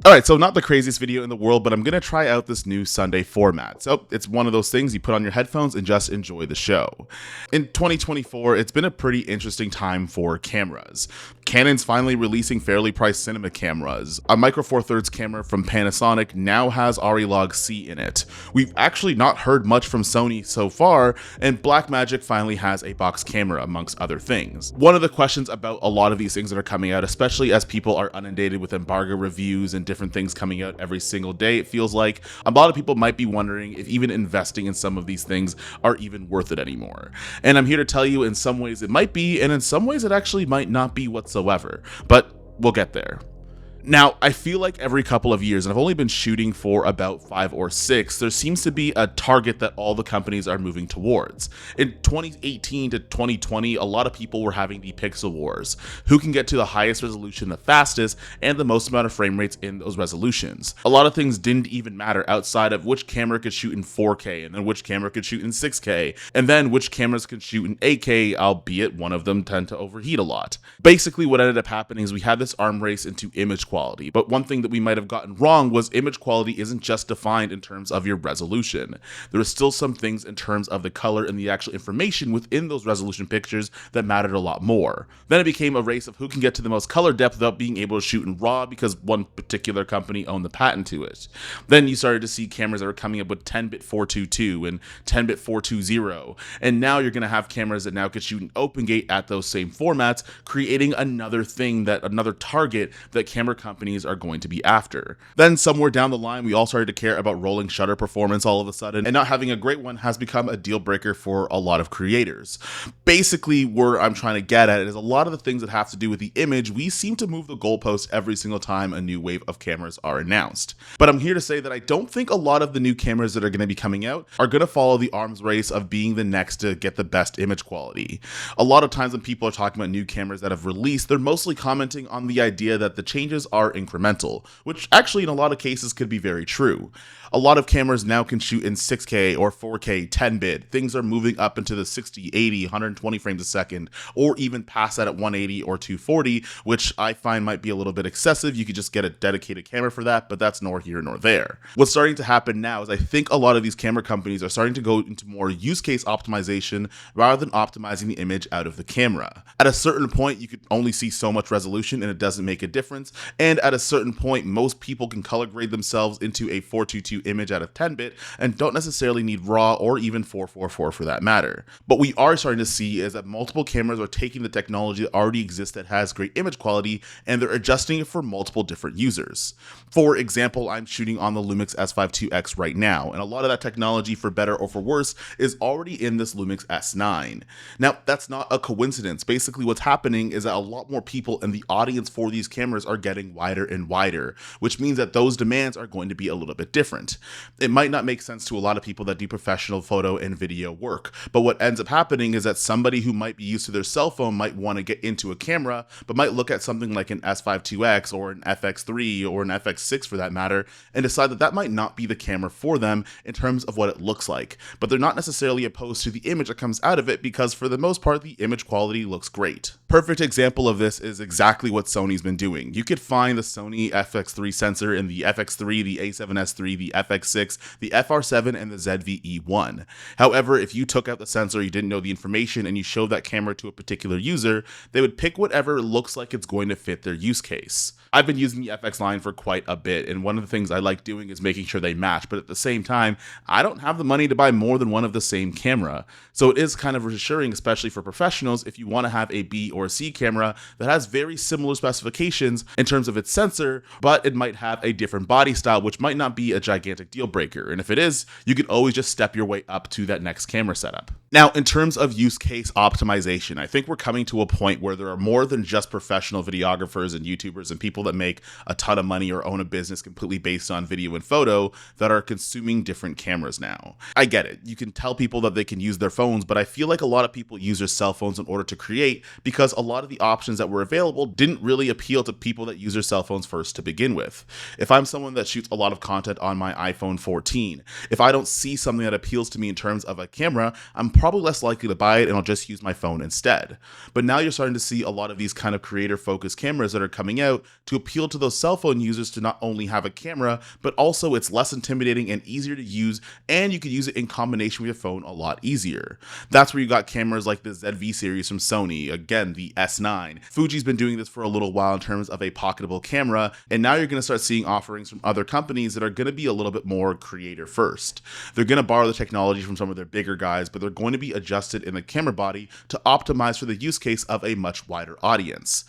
Alright, so not the craziest video in the world, but I'm gonna try out this new Sunday format. So it's one of those things you put on your headphones and just enjoy the show. In 2024, it's been a pretty interesting time for cameras. Canon's finally releasing fairly priced cinema cameras. A Micro Four Thirds camera from Panasonic now has Arilog C in it. We've actually not heard much from Sony so far, and Blackmagic finally has a box camera amongst other things. One of the questions about a lot of these things that are coming out, especially as people are inundated with embargo reviews and different things coming out every single day, it feels like a lot of people might be wondering if even investing in some of these things are even worth it anymore. And I'm here to tell you, in some ways it might be, and in some ways it actually might not be whatsoever, but we'll get there. Now, I feel like every couple of years, and I've only been shooting for about 5 or 6, there seems to be a target that all the companies are moving towards. In 2018 to 2020, a lot of people were having the pixel wars. Who can get to the highest resolution the fastest and the most amount of frame rates in those resolutions? A lot of things didn't even matter outside of which camera could shoot in 4K, and then which camera could shoot in 6K, and then which cameras could shoot in 8K, albeit one of them tend to overheat a lot. Basically, what ended up happening is we had this arm race into image quality. But one thing that we might have gotten wrong was image quality isn't just defined in terms of your resolution. There are still some things in terms of the color and the actual information within those resolution pictures that mattered a lot more. Then it became a race of who can get to the most color depth without being able to shoot in RAW because one particular company owned the patent to it. Then you started to see cameras that were coming up with 10-bit 422 and 10-bit 420, and now you're going to have cameras that now could shoot in OpenGate at those same formats, creating another target that camera companies are going to be after. Then somewhere down the line, we all started to care about rolling shutter performance all of a sudden, and not having a great one has become a deal breaker for a lot of creators. Basically, where I'm trying to get at is a lot of the things that have to do with the image, we seem to move the goalposts every single time a new wave of cameras are announced. But I'm here to say that I don't think a lot of the new cameras that are going to be coming out are going to follow the arms race of being the next to get the best image quality. A lot of times when people are talking about new cameras that have released, they're mostly commenting on the idea that the changes are incremental, which actually in a lot of cases could be very true. A lot of cameras now can shoot in 6K or 4K 10-bit. Things are moving up into the 60, 80, 120 frames a second, or even past that at 180 or 240, which I find might be a little bit excessive. You could just get a dedicated camera for that, but that's nor here nor there. What's starting to happen now is I think a lot of these camera companies are starting to go into more use case optimization rather than optimizing the image out of the camera. At a certain point, you could only see so much resolution and it doesn't make a difference, and at a certain point, most people can color grade themselves into a 422 image out of 10-bit and don't necessarily need RAW or even 444 for that matter. But we are starting to see is that multiple cameras are taking the technology that already exists that has great image quality and they're adjusting it for multiple different users. For example, I'm shooting on the Lumix S5 II right now, and a lot of that technology, for better or for worse, is already in this Lumix S9. Now, that's not a coincidence. Basically, what's happening is that a lot more people in the audience for these cameras are getting wider and wider, which means that those demands are going to be a little bit different. It might not make sense to a lot of people that do professional photo and video work, but what ends up happening is that somebody who might be used to their cell phone might want to get into a camera, but might look at something like an S5 IIX or an FX3 or an FX6 for that matter, and decide that that might not be the camera for them in terms of what it looks like, but they're not necessarily opposed to the image that comes out of it because for the most part, the image quality looks great. Perfect example of this is exactly what Sony's been doing. You could find the Sony FX3 sensor in the FX3, the A7S3, the FX6, the FR7, and the ZV-E1. However, if you took out the sensor, you didn't know the information, and you showed that camera to a particular user, they would pick whatever looks like it's going to fit their use case. I've been using the FX line for quite a bit, and one of the things I like doing is making sure they match, but at the same time, I don't have the money to buy more than one of the same camera. So it is kind of reassuring, especially for professionals, if you want to have a B or C camera that has very similar specifications in terms of its sensor, but it might have a different body style, which might not be a gigantic deal breaker. And if it is, you can always just step your way up to that next camera setup. Now, in terms of use case optimization, I think we're coming to a point where there are more than just professional videographers and YouTubers and people that make a ton of money or own a business completely based on video and photo that are consuming different cameras now. I get it. You can tell people that they can use their phones, but I feel like a lot of people use their cell phones in order to create because a lot of the options that were available didn't really appeal to people that use their cell phones first to begin with. If I'm someone that shoots a lot of content on my iPhone 14, if I don't see something that appeals to me in terms of a camera, I'm probably less likely to buy it and I'll just use my phone instead. But now you're starting to see a lot of these kind of creator focused cameras that are coming out to appeal to those cell phone users to not only have a camera, but also it's less intimidating and easier to use, and you can use it in combination with your phone a lot easier. That's where you got cameras like the ZV series from Sony, again, the S9. Fuji's been doing this for a little while in terms of a pocketable camera, and now you're going to start seeing offerings from other companies that are going to be a little bit more creator first. They're going to borrow the technology from some of their bigger guys, but they're going to be adjusted in the camera body to optimize for the use case of a much wider audience.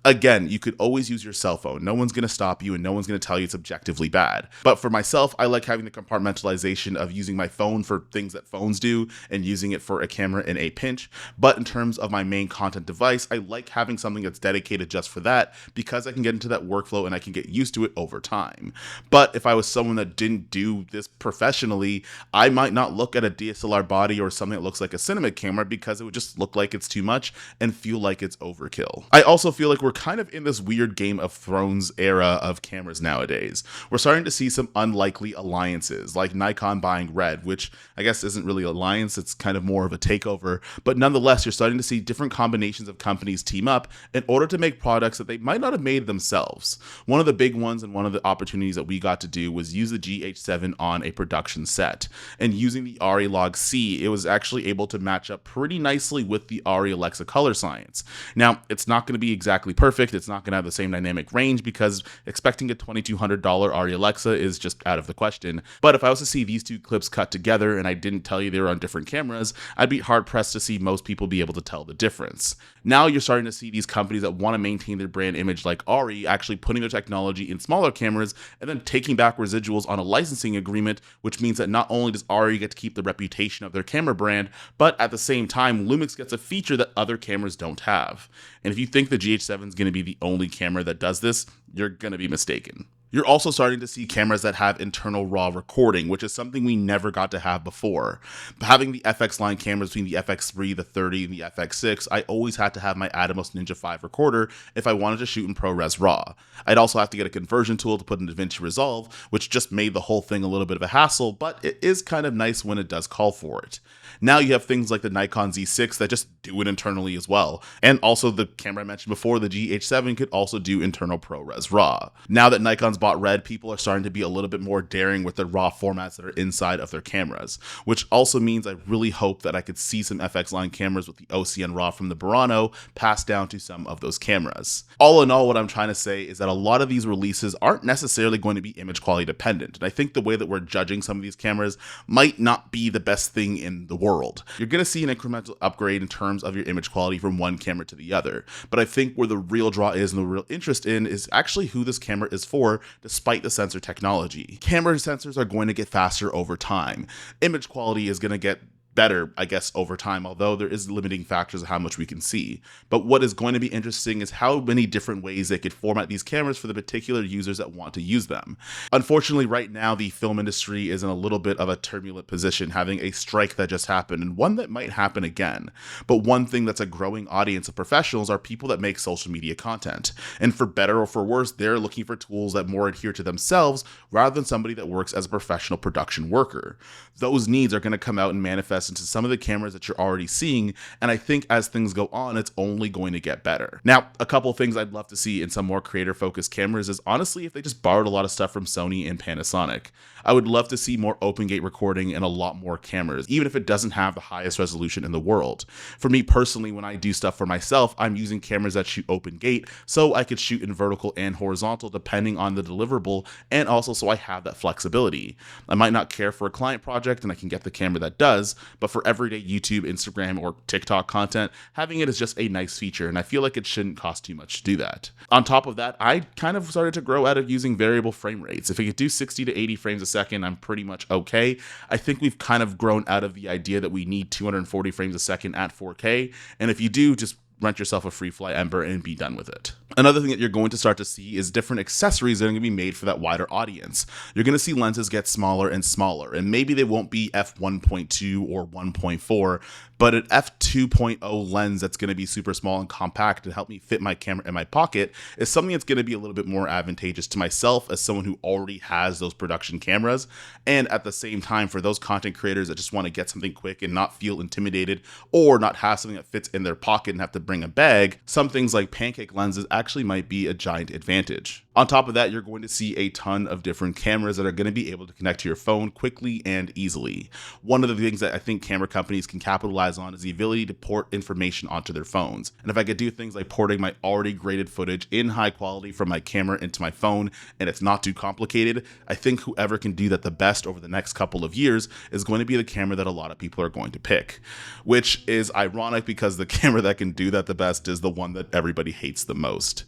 Again, you could always use your cell phone. No one's going to stop you and no one's going to tell you it's objectively bad. But for myself, I like having the compartmentalization of using my phone for things that phones do and using it for a camera in a pinch. But in terms of my main content device, I like having something that's dedicated just for that because I can get into that workflow and I can get used to it over time. But if I was someone that didn't do this professionally, I might not look at a DSLR body or something that looks like a cinema camera because it would just look like it's too much and feel like it's overkill. I also feel like we're kind of in this weird Game of Thrones era of cameras nowadays. We're starting to see some unlikely alliances, like Nikon buying Red, which I guess isn't really an alliance, it's kind of more of a takeover, but nonetheless, you're starting to see different combinations of companies team up in order to make products that they might not have made themselves. One of the big ones and one of the opportunities that we got to do was use the GH7 on a production set. And using the ARRI Log C, it was actually able to match up pretty nicely with the ARRI Alexa color science. Now, it's not going to be exactly perfect. It's not going to have the same dynamic range because expecting a $2,200 ARRI Alexa is just out of the question. But if I was to see these two clips cut together and I didn't tell you they were on different cameras, I'd be hard pressed to see most people be able to tell the difference. Now you're starting to see these companies that want to maintain their brand image like ARRI actually putting their technology in smaller cameras and then taking back residuals on a licensing agreement, which means that not only does ARRI get to keep the reputation of their camera brand, but at the same time, Lumix gets a feature that other cameras don't have. And if you think the GH7 is going to be the only camera that does this, you're going to be mistaken. You're also starting to see cameras that have internal RAW recording, which is something we never got to have before. Having the FX line cameras between the FX3, the 30, and the FX6, I always had to have my Atomos Ninja 5 recorder if I wanted to shoot in ProRes RAW. I'd also have to get a conversion tool to put in DaVinci Resolve, which just made the whole thing a little bit of a hassle, but it is kind of nice when it does call for it. Now you have things like the Nikon Z6 that just do it internally as well. And also the camera I mentioned before, the GH7, could also do internal ProRes RAW. Now that Nikon's bought Red, people are starting to be a little bit more daring with the RAW formats that are inside of their cameras, which also means I really hope that I could see some FX line cameras with the OCN RAW from the Burano passed down to some of those cameras. All in all, what I'm trying to say is that a lot of these releases aren't necessarily going to be image quality dependent. And I think the way that we're judging some of these cameras might not be the best thing in the world. You're going to see an incremental upgrade in terms of your image quality from one camera to the other. But I think where the real draw is and the real interest in is actually who this camera is for, despite the sensor technology. Camera sensors are going to get faster over time. Image quality is going to get better, I guess, over time, although there is limiting factors of how much we can see. But what is going to be interesting is how many different ways they could format these cameras for the particular users that want to use them. Unfortunately, right now, the film industry is in a little bit of a turbulent position, having a strike that just happened, and one that might happen again. But one thing that's a growing audience of professionals are people that make social media content. And for better or for worse, they're looking for tools that more adhere to themselves rather than somebody that works as a professional production worker. Those needs are going to come out and manifest into some of the cameras that you're already seeing, and I think as things go on, it's only going to get better. Now, a couple of things I'd love to see in some more creator-focused cameras is honestly if they just borrowed a lot of stuff from Sony and Panasonic. I would love to see more open gate recording and a lot more cameras, even if it doesn't have the highest resolution in the world. For me personally, when I do stuff for myself, I'm using cameras that shoot open gate, so I could shoot in vertical and horizontal depending on the deliverable, and also so I have that flexibility. I might not care for a client project and I can get the camera that does, but for everyday YouTube, Instagram, or TikTok content, having it is just a nice feature, and I feel like it shouldn't cost too much to do that. On top of that, I kind of started to grow out of using variable frame rates. If I could do 60 to 80 frames a second, I'm pretty much okay. I think we've kind of grown out of the idea that we need 240 frames a second at 4K, and if you do, just rent yourself a free fly Ember and be done with it. Another thing that you're going to start to see is different accessories that are going to be made for that wider audience. You're going to see lenses get smaller and smaller, and maybe they won't be f1.2 or 1.4, but an f2.0 lens that's going to be super small and compact and help me fit my camera in my pocket is something that's going to be a little bit more advantageous to myself as someone who already has those production cameras, and at the same time for those content creators that just want to get something quick and not feel intimidated or not have something that fits in their pocket and have to bring a bag. Some things like pancake lenses actually might be a giant advantage. On top of that, you're going to see a ton of different cameras that are going to be able to connect to your phone quickly and easily. One of the things that I think camera companies can capitalize on is the ability to port information onto their phones. And if I could do things like porting my already graded footage in high quality from my camera into my phone, and it's not too complicated, I think whoever can do that the best over the next couple of years is going to be the camera that a lot of people are going to pick. Which is ironic because the camera that can do that the best is the one that everybody hates the most.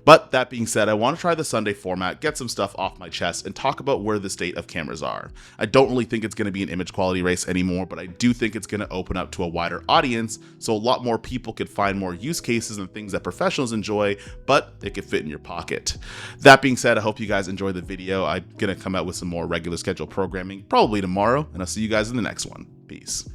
But that being said, I want to try the Sunday format, get some stuff off my chest, and talk about where the state of cameras are. I don't really think it's going to be an image quality race anymore, but I do think it's going to open up to a wider audience, so a lot more people could find more use cases and things that professionals enjoy, but it could fit in your pocket. That being said, I hope you guys enjoyed the video. I'm going to come out with some more regular scheduled programming, probably tomorrow, and I'll see you guys in the next one. Peace.